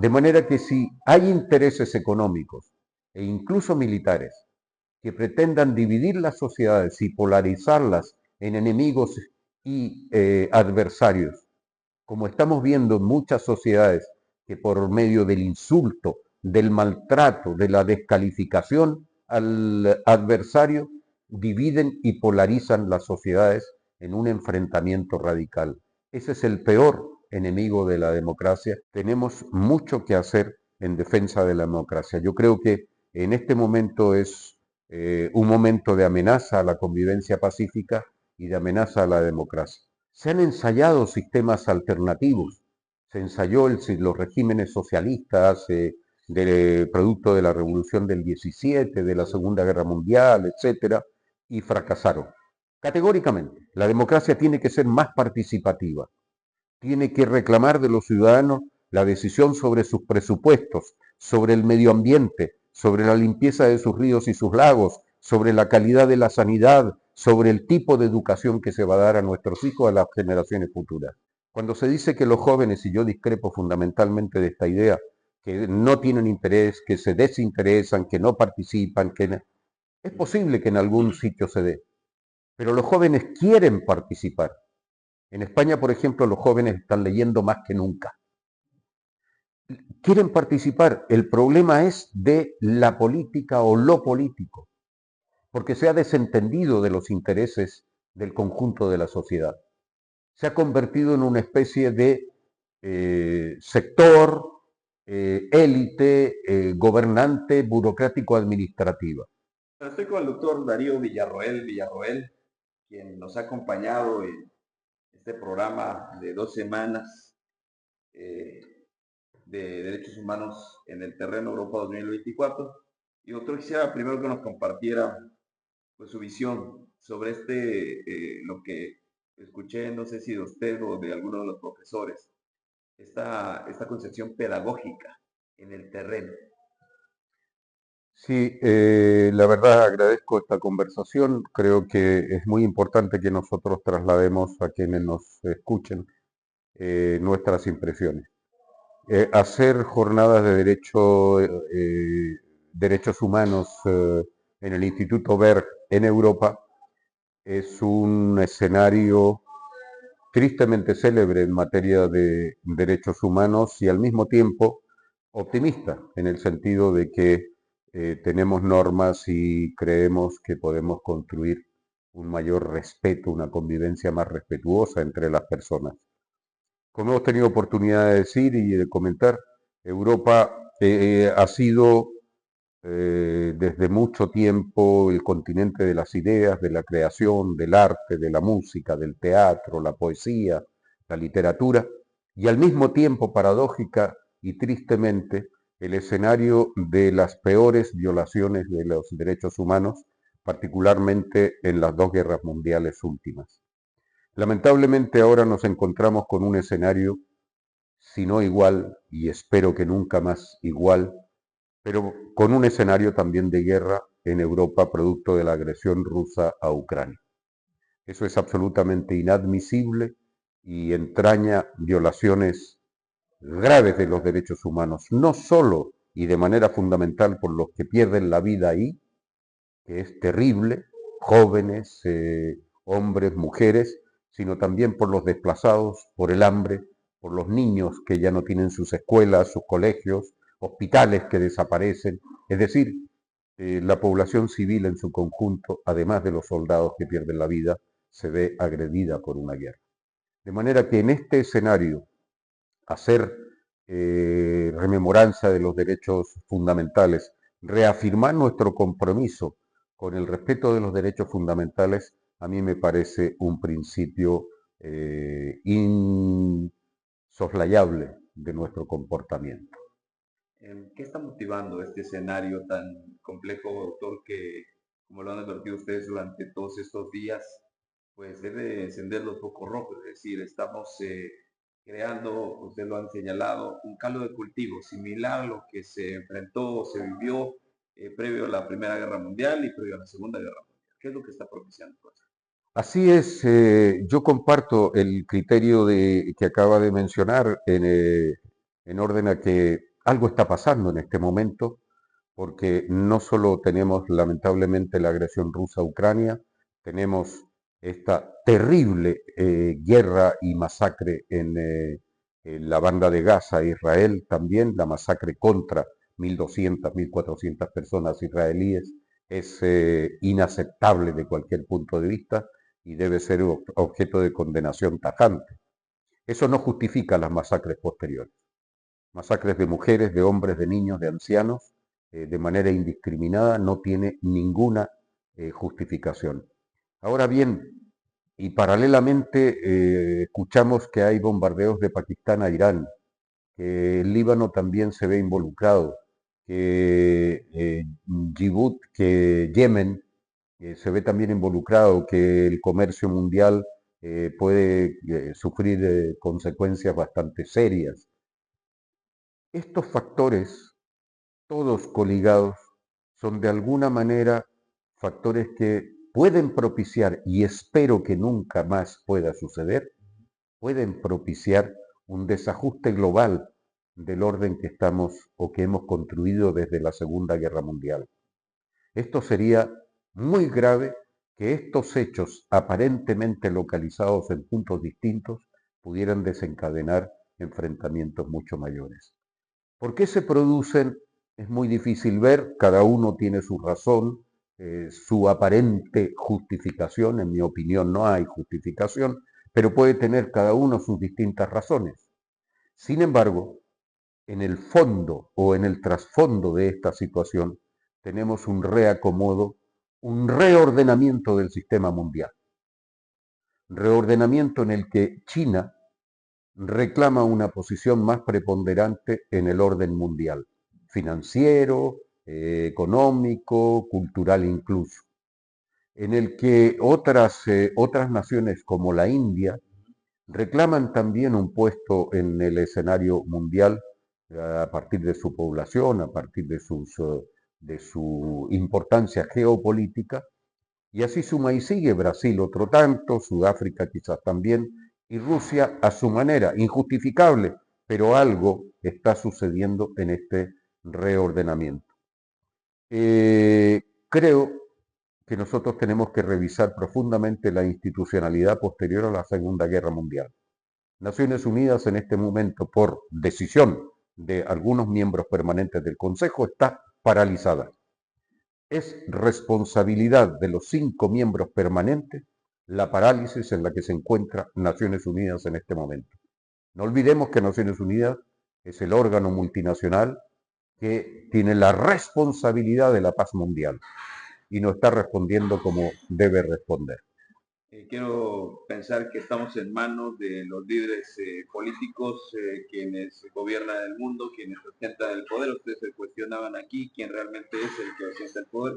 De manera que si hay intereses económicos e incluso militares que pretendan dividir las sociedades y polarizarlas en enemigos y adversarios, como estamos viendo en muchas sociedades que por medio del insulto, del maltrato, de la descalificación al adversario, dividen y polarizan las sociedades en un enfrentamiento radical. Ese es el peor enemigo de la democracia. Tenemos mucho que hacer en defensa de la democracia. Yo creo que en este momento es un momento de amenaza a la convivencia pacífica y de amenaza a la democracia. Se han ensayado sistemas alternativos. Se ensayó los regímenes socialistas, producto de la Revolución del 17, de la Segunda Guerra Mundial, etcétera, y fracasaron. Categóricamente, la democracia tiene que ser más participativa, tiene que reclamar de los ciudadanos la decisión sobre sus presupuestos, sobre el medio ambiente, sobre la limpieza de sus ríos y sus lagos, sobre la calidad de la sanidad, sobre el tipo de educación que se va a dar a nuestros hijos, a las generaciones futuras. Cuando se dice que los jóvenes, y yo discrepo fundamentalmente de esta idea, que no tienen interés, que se desinteresan, que no participan, es posible que en algún sitio se dé, pero los jóvenes quieren participar. En España, por ejemplo, los jóvenes están leyendo más que nunca. Quieren participar. El problema es de la política o lo político, porque se ha desentendido de los intereses del conjunto de la sociedad. Se ha convertido en una especie de sector, élite, gobernante, burocrático, administrativa. Estoy con el doctor Darío Villarroel, quien nos ha acompañado en este programa de 2 semanas eh, de derechos humanos en el terreno Europa 2024. Y doctor, quisiera primero que nos compartiera pues, su visión sobre lo que escuché, no sé si de usted o de alguno de los profesores, esta concepción pedagógica en el terreno. Sí, la verdad agradezco esta conversación. Creo que es muy importante que nosotros traslademos a quienes nos escuchen nuestras impresiones. Hacer jornadas de derechos humanos en el Instituto Berg en Europa es un escenario tristemente célebre en materia de derechos humanos y al mismo tiempo optimista, en el sentido de que tenemos normas y creemos que podemos construir un mayor respeto, una convivencia más respetuosa entre las personas. Como hemos tenido oportunidad de decir y de comentar, Europa ha sido desde mucho tiempo el continente de las ideas, de la creación, del arte, de la música, del teatro, la poesía, la literatura, y al mismo tiempo, paradójica y tristemente, el escenario de las peores violaciones de los derechos humanos, particularmente en las dos guerras mundiales últimas. Lamentablemente ahora nos encontramos con un escenario, si no igual, y espero que nunca más igual, pero con un escenario también de guerra en Europa producto de la agresión rusa a Ucrania. Eso es absolutamente inadmisible y entraña violaciones graves de los derechos humanos, no solo y de manera fundamental por los que pierden la vida ahí, que es terrible, jóvenes, hombres, mujeres, sino también por los desplazados, por el hambre, por los niños que ya no tienen sus escuelas, sus colegios, hospitales que desaparecen, es decir, la población civil en su conjunto, además de los soldados que pierden la vida, se ve agredida por una guerra. De manera que en este escenario, hacer rememoranza de los derechos fundamentales, reafirmar nuestro compromiso con el respeto de los derechos fundamentales, a mí me parece un principio insoslayable de nuestro comportamiento. ¿Qué está motivando este escenario tan complejo, doctor, que, como lo han advertido ustedes durante todos estos días, pues debe encender los focos rojos? Es decir, estamos creando, ustedes lo han señalado, un caldo de cultivo similar a lo que se enfrentó, se vivió previo a la Primera Guerra Mundial y previo a la Segunda Guerra Mundial. ¿Qué es lo que está propiciando esto? Así es, yo comparto el criterio que acaba de mencionar en orden a que algo está pasando en este momento, porque no solo tenemos lamentablemente la agresión rusa a Ucrania, tenemos esta terrible guerra y masacre en la banda de Gaza, Israel también, la masacre contra 1.200, 1.400 personas israelíes, es inaceptable de cualquier punto de vista y debe ser objeto de condenación tajante. Eso no justifica las masacres posteriores. Masacres de mujeres, de hombres, de niños, de ancianos, de manera indiscriminada, no tiene ninguna justificación. Ahora bien, y paralelamente escuchamos que hay bombardeos de Pakistán a Irán, que el Líbano también se ve involucrado, que Djibouti, que Yemen se ve también involucrado, que el comercio mundial puede sufrir consecuencias bastante serias. Estos factores, todos coligados, son de alguna manera factores que pueden propiciar, y espero que nunca más pueda suceder, pueden propiciar un desajuste global del orden que estamos o que hemos construido desde la Segunda Guerra Mundial. Esto sería muy grave, que estos hechos aparentemente localizados en puntos distintos pudieran desencadenar enfrentamientos mucho mayores. ¿Por qué se producen? Es muy difícil ver, cada uno tiene su razón, su aparente justificación. En mi opinión no hay justificación, pero puede tener cada uno sus distintas razones. Sin embargo, en el fondo o en el trasfondo de esta situación tenemos un reacomodo, un reordenamiento del sistema mundial. Reordenamiento en el que China reclama una posición más preponderante en el orden mundial, financiero, económico, cultural incluso, en el que otras naciones como la India reclaman también un puesto en el escenario mundial a partir de su población, a partir de su importancia geopolítica, y así suma y sigue Brasil otro tanto, Sudáfrica quizás también, y Rusia a su manera, injustificable, pero algo está sucediendo en este reordenamiento. Creo que nosotros tenemos que revisar profundamente la institucionalidad posterior a la Segunda Guerra Mundial. Naciones Unidas en este momento, por decisión de algunos miembros permanentes del Consejo, está paralizada. Es responsabilidad de los 5 miembros permanentes la parálisis en la que se encuentra Naciones Unidas en este momento. No olvidemos que Naciones Unidas es el órgano multinacional que tiene la responsabilidad de la paz mundial y no está respondiendo como debe responder. Quiero pensar que estamos en manos de los líderes políticos, quienes gobiernan el mundo, quienes ostentan el poder. Ustedes se cuestionaban aquí quién realmente es el que ostenta el poder.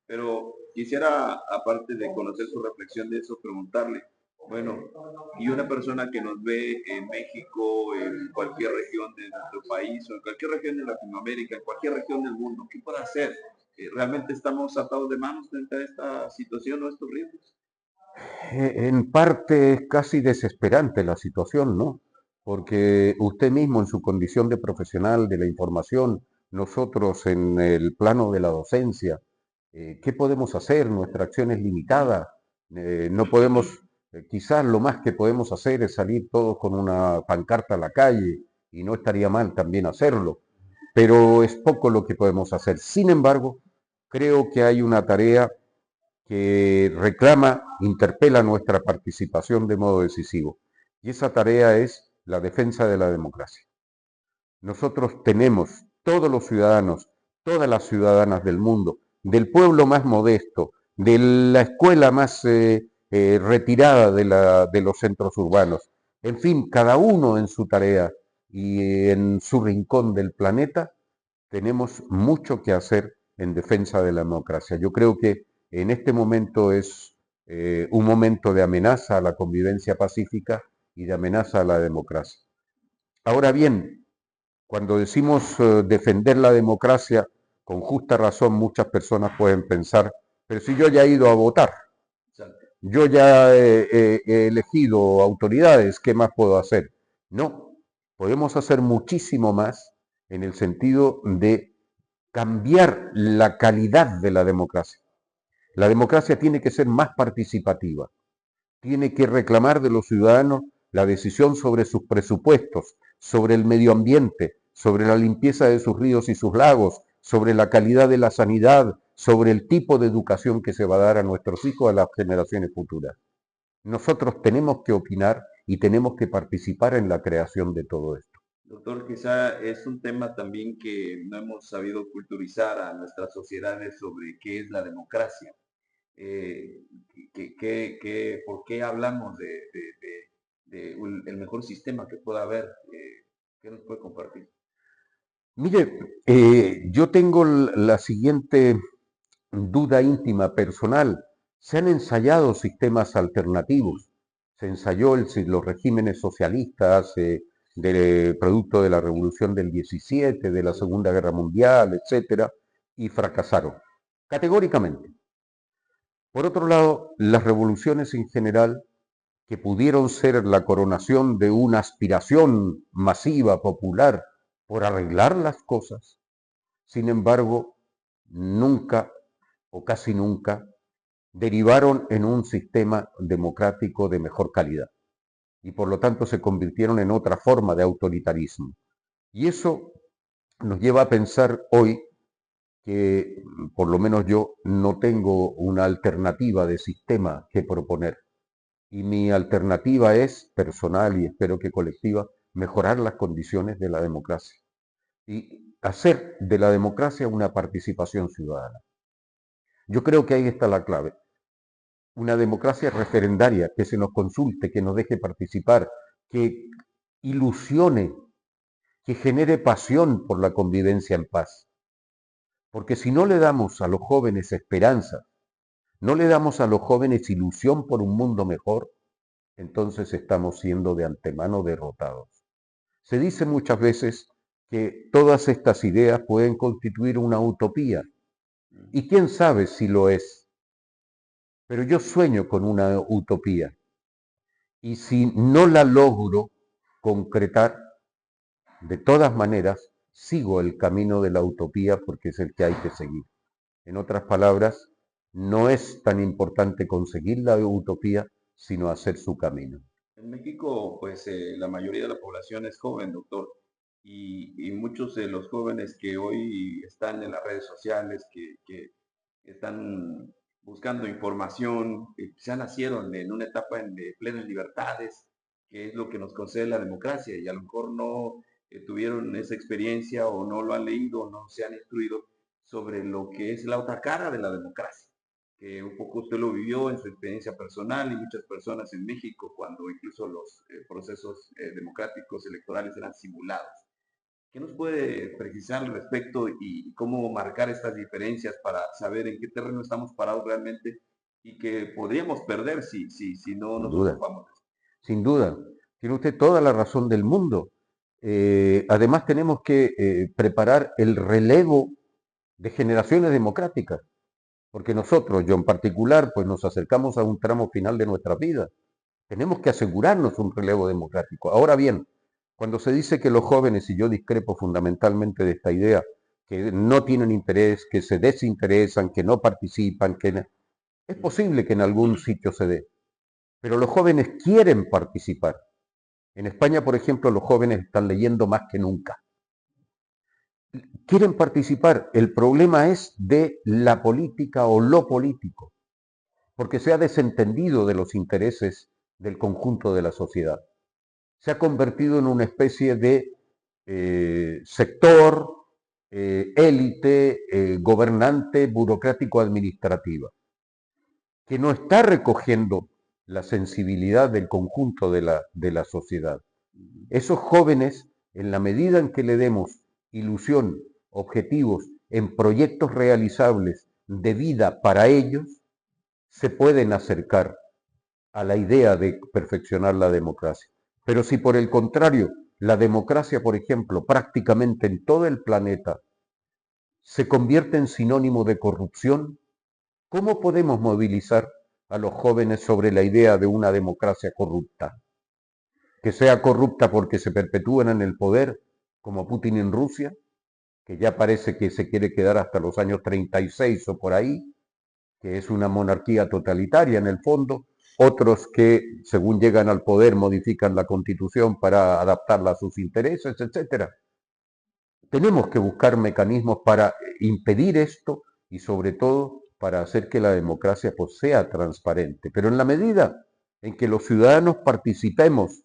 Pero quisiera, aparte de conocer su reflexión de eso, preguntarle, bueno, y una persona que nos ve en México, en cualquier región de nuestro país, o en cualquier región de Latinoamérica, en cualquier región del mundo, ¿qué puede hacer? ¿Realmente estamos atados de manos frente a esta situación o estos riesgos? En parte es casi desesperante la situación, ¿no? Porque usted mismo en su condición de profesional de la información, nosotros en el plano de la docencia, ¿qué podemos hacer? Nuestra acción es limitada. No podemos, quizás lo más que podemos hacer es salir todos con una pancarta a la calle, y no estaría mal también hacerlo, pero es poco lo que podemos hacer. Sin embargo, creo que hay una tarea que reclama, interpela nuestra participación de modo decisivo. Y esa tarea es la defensa de la democracia. Nosotros tenemos, todos los ciudadanos, todas las ciudadanas del mundo, del pueblo más modesto, de la escuela más retirada de los centros urbanos, en fin, cada uno en su tarea y en su rincón del planeta, tenemos mucho que hacer en defensa de la democracia. Yo creo que en este momento es un momento de amenaza a la convivencia pacífica y de amenaza a la democracia. Ahora bien, cuando decimos defender la democracia, con justa razón muchas personas pueden pensar, pero si yo ya he ido a votar, yo ya he elegido autoridades, ¿qué más puedo hacer? No, podemos hacer muchísimo más en el sentido de cambiar la calidad de la democracia. La democracia tiene que ser más participativa, tiene que reclamar de los ciudadanos la decisión sobre sus presupuestos, sobre el medio ambiente, sobre la limpieza de sus ríos y sus lagos, sobre la calidad de la sanidad, sobre el tipo de educación que se va a dar a nuestros hijos, a las generaciones futuras. Nosotros tenemos que opinar y tenemos que participar en la creación de todo esto. Doctor, quizá es un tema también que no hemos sabido culturizar a nuestras sociedades sobre qué es la democracia. Eh, ¿Por qué hablamos el mejor sistema que pueda haber? ¿Qué nos puede compartir? Mire, yo tengo la siguiente duda íntima personal. Se han ensayado sistemas alternativos. Se ensayó los regímenes socialistas, producto de la Revolución del 17, de la Segunda Guerra Mundial, etcétera, y fracasaron categóricamente. Por otro lado, las revoluciones en general, que pudieron ser la coronación de una aspiración masiva, popular, por arreglar las cosas, sin embargo, nunca o casi nunca derivaron en un sistema democrático de mejor calidad y por lo tanto se convirtieron en otra forma de autoritarismo. Y eso nos lleva a pensar hoy que, por lo menos yo, no tengo una alternativa de sistema que proponer. Y mi alternativa es personal y espero que colectiva, mejorar las condiciones de la democracia y hacer de la democracia una participación ciudadana. Yo creo que ahí está la clave. Una democracia referendaria, que se nos consulte, que nos deje participar, que ilusione, que genere pasión por la convivencia en paz. Porque si no le damos a los jóvenes esperanza, no le damos a los jóvenes ilusión por un mundo mejor, entonces estamos siendo de antemano derrotados. Se dice muchas veces que todas estas ideas pueden constituir una utopía, y quién sabe si lo es, pero yo sueño con una utopía, y si no la logro concretar, de todas maneras, sigo el camino de la utopía porque es el que hay que seguir. En otras palabras, no es tan importante conseguir la utopía, sino hacer su camino. En México, pues la mayoría de la población es joven, doctor, y muchos de los jóvenes que hoy están en las redes sociales, que están buscando información, ya nacieron en una etapa de plenas libertades, que es lo que nos concede la democracia, y a lo mejor no tuvieron esa experiencia o no lo han leído, no se han instruido sobre lo que es la otra cara de la democracia, que un poco usted lo vivió en su experiencia personal y muchas personas en México cuando incluso los procesos democráticos electorales eran simulados. ¿Qué nos puede precisar al respecto y cómo marcar estas diferencias para saber en qué terreno estamos parados realmente y que podríamos perder si no Sin nos duda, ocupamos de eso? sin duda. Tiene usted toda la razón del mundo. Además tenemos que preparar el relevo de generaciones democráticas, porque nosotros, yo en particular, pues nos acercamos a un tramo final de nuestra vida. Tenemos que asegurarnos un relevo democrático. Ahora bien, cuando se dice que los jóvenes, y yo discrepo fundamentalmente de esta idea, que no tienen interés, que se desinteresan, que no participan, es posible que en algún sitio se dé, pero los jóvenes quieren participar. En España, por ejemplo, los jóvenes están leyendo más que nunca. Quieren participar. El problema es de la política o lo político, porque se ha desentendido de los intereses del conjunto de la sociedad. Se ha convertido en una especie de sector, élite, gobernante, burocrático-administrativa, que no está recogiendo la sensibilidad del conjunto de la sociedad. Esos jóvenes, en la medida en que le demos ilusión, objetivos, en proyectos realizables de vida para ellos, se pueden acercar a la idea de perfeccionar la democracia. Pero si por el contrario, la democracia, por ejemplo, prácticamente en todo el planeta, se convierte en sinónimo de corrupción, ¿cómo podemos movilizar a los jóvenes sobre la idea de una democracia corrupta? Que sea corrupta porque se perpetúan en el poder como Putin en Rusia, que ya parece que se quiere quedar hasta los años 36 o por ahí, que es una monarquía totalitaria en el fondo, otros que, según llegan al poder, modifican la constitución para adaptarla a sus intereses, etcétera. Tenemos que buscar mecanismos para impedir esto y sobre todo para hacer que la democracia pues, sea transparente. Pero en la medida en que los ciudadanos participemos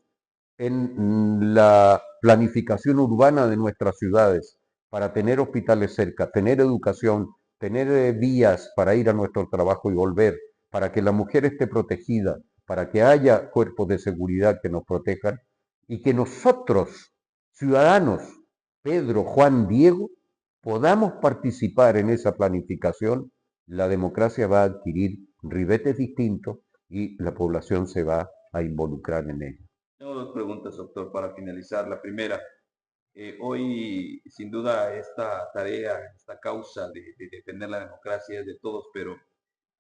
en la planificación urbana de nuestras ciudades, para tener hospitales cerca, tener educación, tener vías para ir a nuestro trabajo y volver, para que la mujer esté protegida, para que haya cuerpos de seguridad que nos protejan y que nosotros, ciudadanos, Pedro, Juan, Diego, podamos participar en esa planificación, la democracia va a adquirir ribetes distintos y la población se va a involucrar en ello. Tengo dos preguntas, doctor, para finalizar. La primera, hoy sin duda esta tarea, esta causa de defender la democracia es de todos, pero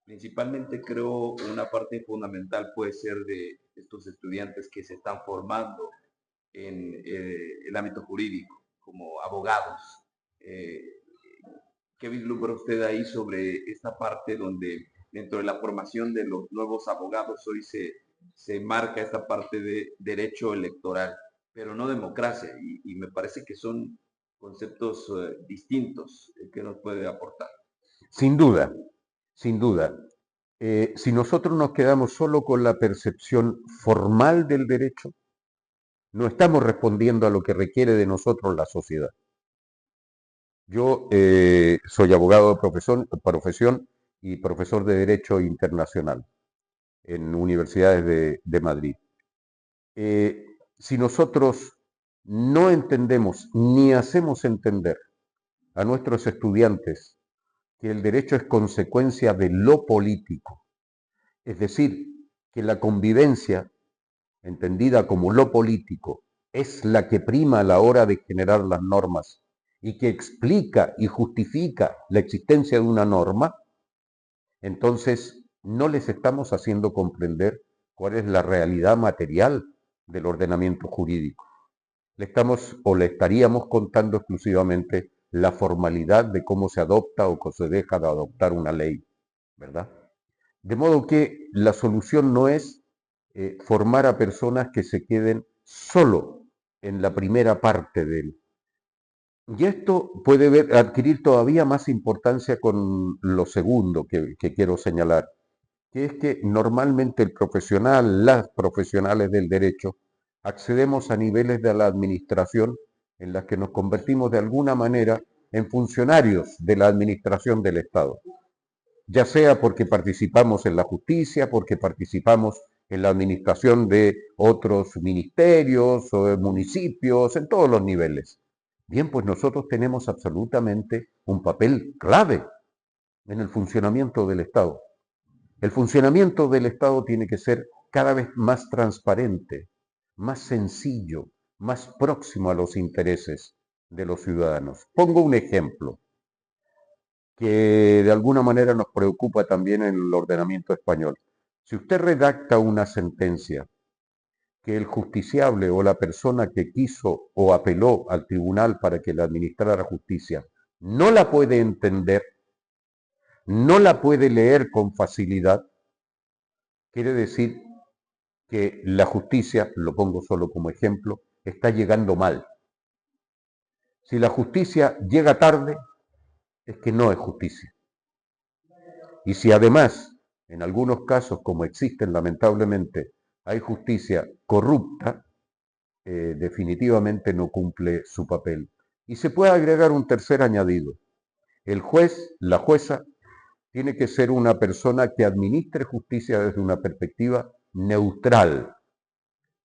principalmente creo una parte fundamental puede ser de estos estudiantes que se están formando en el ámbito jurídico, como abogados. Eh, ¿Qué vislumbra usted ahí sobre esta parte donde dentro de la formación de los nuevos abogados hoy se marca esta parte de derecho electoral, pero no democracia? Y me parece que son conceptos distintos que nos puede aportar. Sin duda, sin duda. Si nosotros nos quedamos solo con la percepción formal del derecho, no estamos respondiendo a lo que requiere de nosotros la sociedad. Yo soy abogado de profesión y profesor de Derecho Internacional en universidades de Madrid. Si nosotros no entendemos ni hacemos entender a nuestros estudiantes que el derecho es consecuencia de lo político, es decir, que la convivencia, entendida como lo político, es la que prima a la hora de generar las normas y que explica y justifica la existencia de una norma, entonces no les estamos haciendo comprender cuál es la realidad material del ordenamiento jurídico. Le estamos o le estaríamos contando exclusivamente la formalidad de cómo se adopta o cómo se deja de adoptar una ley, ¿verdad? De modo que la solución no es formar a personas que se queden solo en la primera parte de él. Y esto puede adquirir todavía más importancia con lo segundo que quiero señalar, que es que normalmente el profesional, las profesionales del derecho, accedemos a niveles de la administración en las que nos convertimos de alguna manera en funcionarios de la administración del Estado, ya sea porque participamos en la justicia, porque participamos en la administración de otros ministerios o de municipios, en todos los niveles. Bien, pues nosotros tenemos absolutamente un papel clave en el funcionamiento del Estado. El funcionamiento del Estado tiene que ser cada vez más transparente, más sencillo, más próximo a los intereses de los ciudadanos. Pongo un ejemplo que de alguna manera nos preocupa también en el ordenamiento español. Si usted redacta una sentencia que el justiciable o la persona que quiso o apeló al tribunal para que le administrara justicia no la puede entender, no la puede leer con facilidad, quiere decir que la justicia, lo pongo solo como ejemplo, está llegando mal. Si la justicia llega tarde, es que no es justicia. Y si además, en algunos casos, como existen lamentablemente, hay justicia corrupta, definitivamente no cumple su papel. Y se puede agregar un tercer añadido. El juez, la jueza, tiene que ser una persona que administre justicia desde una perspectiva neutral.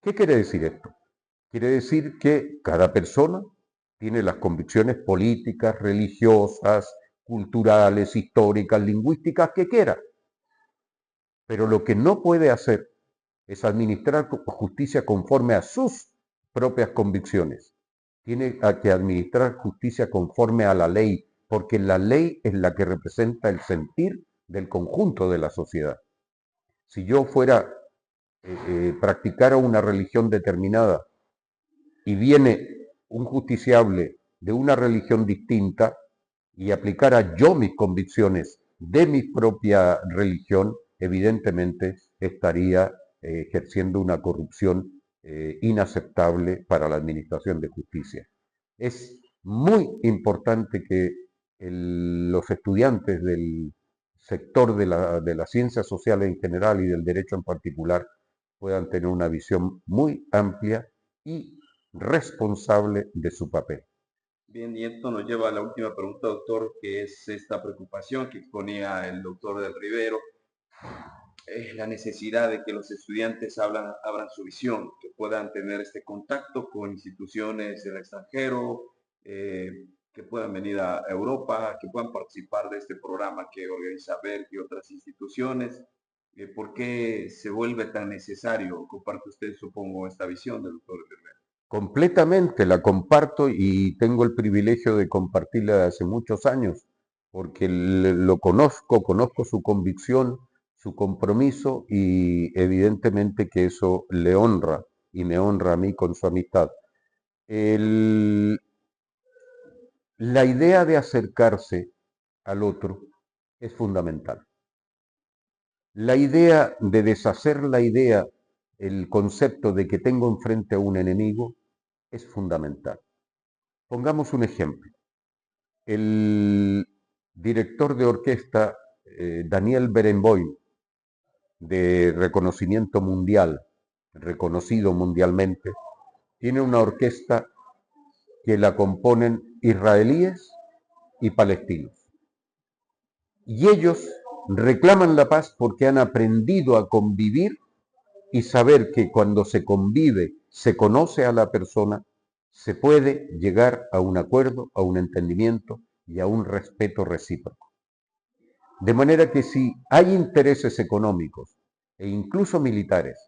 ¿Qué quiere decir esto? Quiere decir que cada persona tiene las convicciones políticas, religiosas, culturales, históricas, lingüísticas que quiera. Pero lo que no puede hacer es administrar justicia conforme a sus propias convicciones. Tiene que administrar justicia conforme a la ley, porque la ley es la que representa el sentir del conjunto de la sociedad. Si yo practicara una religión determinada y viene un justiciable de una religión distinta y aplicara yo mis convicciones de mi propia religión, evidentemente estaría ejerciendo una corrupción inaceptable para la administración de justicia. Es muy importante que los estudiantes del sector de las ciencias sociales en general y del derecho en particular puedan tener una visión muy amplia y responsable de su papel. Bien, y esto nos lleva a la última pregunta, doctor, que es esta preocupación que exponía el doctor del Rivero, la necesidad de que los estudiantes abran su visión, que puedan tener este contacto con instituciones del extranjero, que puedan venir a Europa, que puedan participar de este programa que organiza BERC y otras instituciones. ¿Por qué se vuelve tan necesario? Comparte usted, supongo, esta visión del doctor Rivero. Completamente la comparto y tengo el privilegio de compartirla de hace muchos años, porque lo conozco su convicción, su compromiso y evidentemente que eso le honra y me honra a mí con su amistad. La idea de acercarse al otro es fundamental. La idea de deshacer la idea, el concepto de que tengo enfrente a un enemigo, es fundamental. Pongamos un ejemplo. El director de orquesta Daniel Barenboim, de reconocimiento mundial, reconocido mundialmente, tiene una orquesta que la componen israelíes y palestinos. Y ellos reclaman la paz porque han aprendido a convivir y saber que cuando se convive, se conoce a la persona, se puede llegar a un acuerdo, a un entendimiento y a un respeto recíproco. De manera que si hay intereses económicos e incluso militares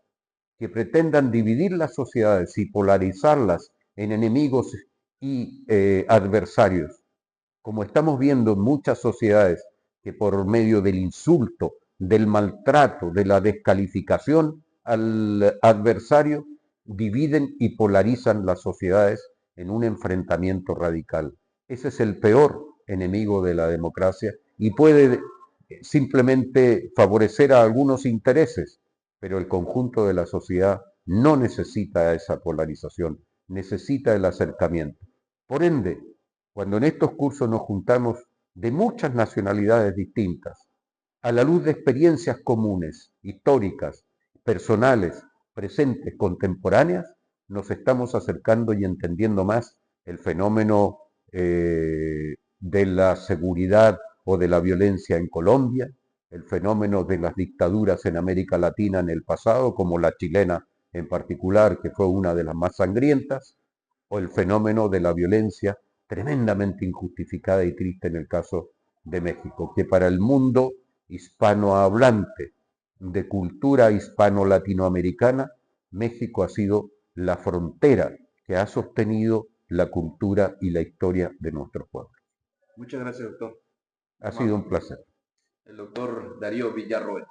que pretendan dividir las sociedades y polarizarlas en enemigos y adversarios, como estamos viendo en muchas sociedades que por medio del insulto, del maltrato, de la descalificación al adversario, dividen y polarizan las sociedades en un enfrentamiento radical. Ese es el peor enemigo de la democracia y puede simplemente favorecer a algunos intereses, pero el conjunto de la sociedad no necesita esa polarización, necesita el acercamiento. Por ende, cuando en estos cursos nos juntamos de muchas nacionalidades distintas, a la luz de experiencias comunes, históricas, personales, presentes, contemporáneas, nos estamos acercando y entendiendo más el fenómeno de la seguridad o de la violencia en Colombia, el fenómeno de las dictaduras en América Latina en el pasado, como la chilena en particular, que fue una de las más sangrientas, o el fenómeno de la violencia tremendamente injustificada y triste en el caso de México, que para el mundo hispanohablante de cultura hispano-latinoamericana, México ha sido la frontera que ha sostenido la cultura y la historia de nuestro pueblo. Muchas gracias, doctor. Ha sido un placer. El doctor Darío Villarroel.